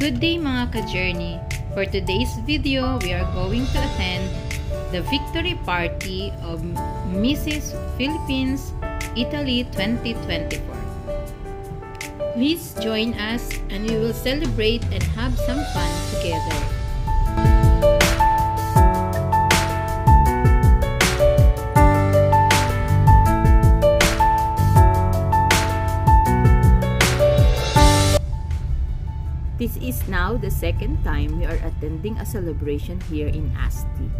Good day mga ka-journey! For today's video, we are going to attend the victory party of Mrs. Philippines Italy 2024. Please join us and we will celebrate and have some fun together. This is now the second time we are attending a celebration here in Asti.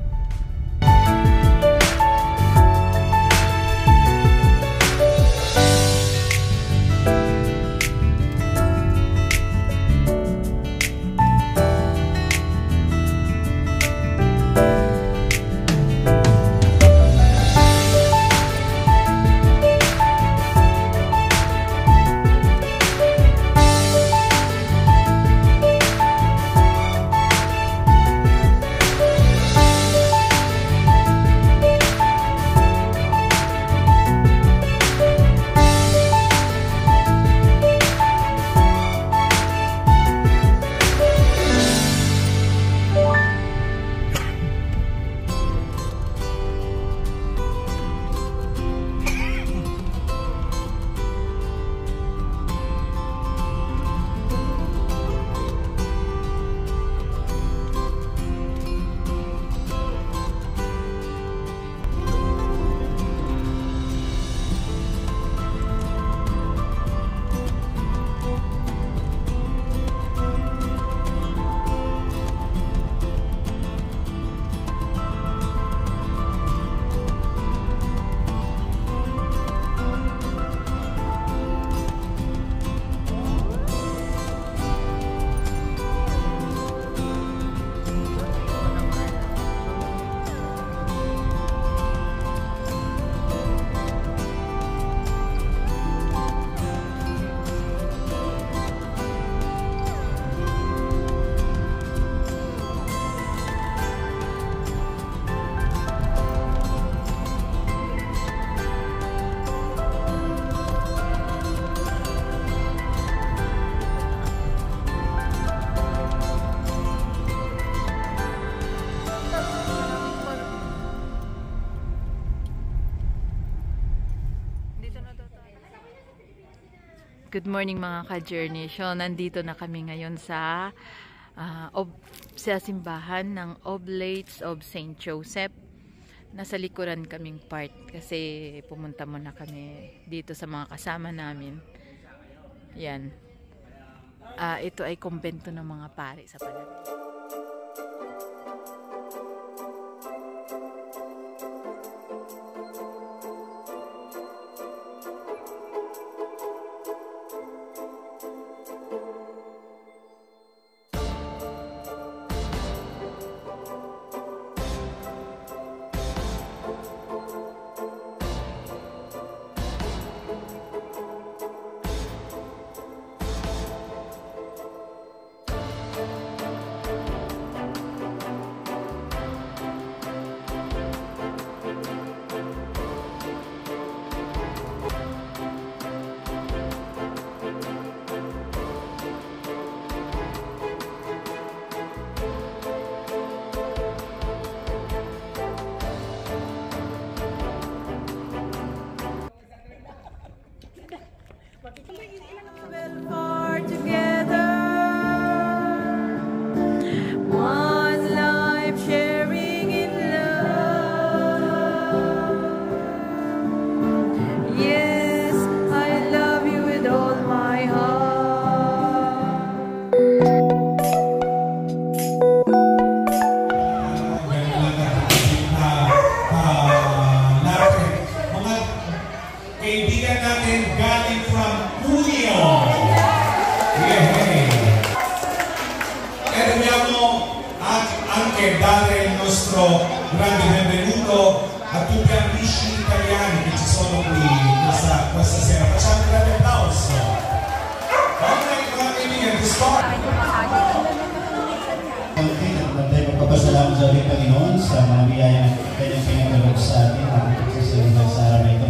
Good morning mga ka-journey. So, nandito na kami ngayon sa simbahan ng Oblates of St. Joseph. Nasa likuran kaming part kasi pumunta muna kami dito sa mga kasama namin. Yan. Ito ay kumbento ng mga pare sa Palawan. Kaibigan natin galing from Julio. E dobbiamo anche dare il nostro grande benvenuto a tutti gli amici italiani che ci sono qui questa sera. Facciamo un grande applauso. Mga kaibigan, to start. Magpapasalamat sa ating Panginoon sa mga biyayang kanyang pinagkaloob sa atin sa araw na ito.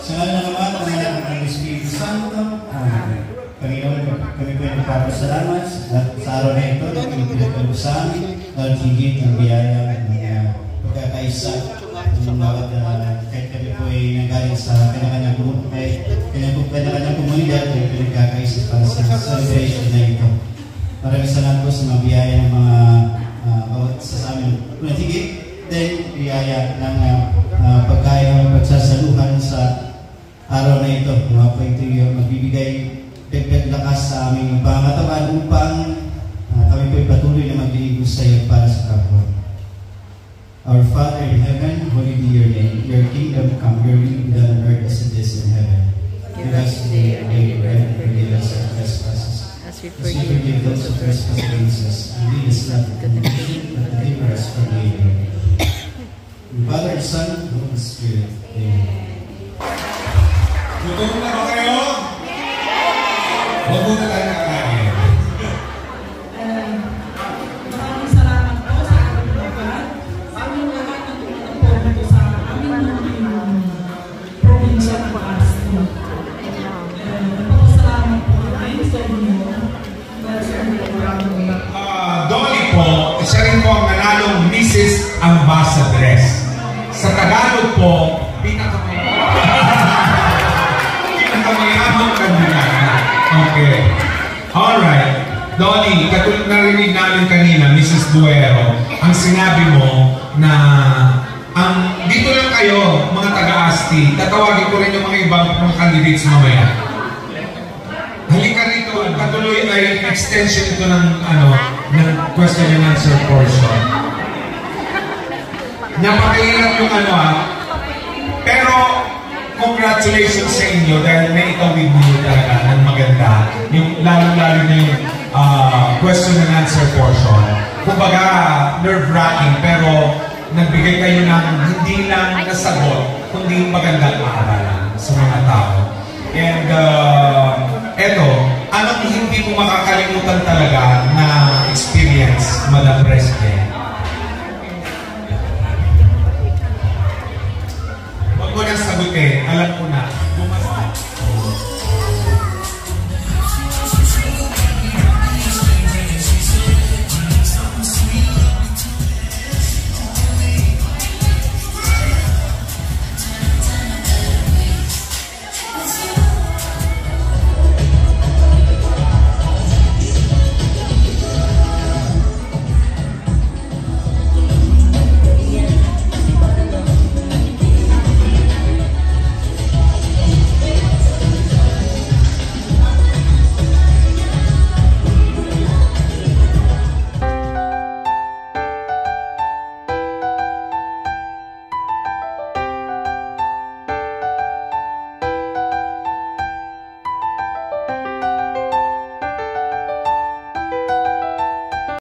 Sa ngalan ng Ama, ng Anak, ng Espiritu Santo, Panginoon, kami po ay nagpapasalamat sa higit ng biyaya ng pagkakaisa ng bawat kahit kami po ay nanggaling sa kanya-kanyang komunidad ay pinagkakaisa para sa celebration na ito. Maraming salamat po sa mga biyaya ng mga bawat sa amin. Unang higit, then biyaya ng pagkaya ng pagsasaluhan sa araw na ito. Mga po ito yung magbibigay dagdag lakas sa aming pangatawan upang kami po patuloy na maglilingkod sa iyo para sa kapwa. Our Father in heaven, holy be your name. Your kingdom come, your will be done on earth as it is in heaven. Give us today our daily bread, and forgive us our trespasses, As we as we forgive those who trespass against us. And lead us not into temptation, but deliver us from evil. Father, Son, and Holy Spirit. Amen. Gutom na ba kayo? Huwag muna tayo kakain. Maraming salamat po sa ating lahat. Sa aming lahat na tumutupon dito sa aming probinsya ng Asti. Nagpapasalamat po kami sa inyo dahil sa aming programa. Dolly po, isa rin po ang nanalong Mrs. Ambassadress. Sa Tagalog po, pinakamayaman kandidata. Okay. Alright. Dolly, katulad narinig namin kanina, Mrs. Duero, ang sinabi mo na dito lang kayo, mga taga-Asti, tatawagin ko rin yung mga ibang mga candidates mamaya. Halika rito, patuloy ay extension ito ng question and answer portion. Napakahirap yung pero congratulations sa inyo dahil naitawid niyo talaga ng maganda. Yung lalo-lalo na yung question and answer portion. Kumbaga, nerve-wracking pero nagbigay kayo ng hindi lang nasagot, kundi magandang aral sa mga tao. And eto, anong hindi mo makakalimutan talaga na experience, Madam President? Huwag mo nang sagutin. Alam ko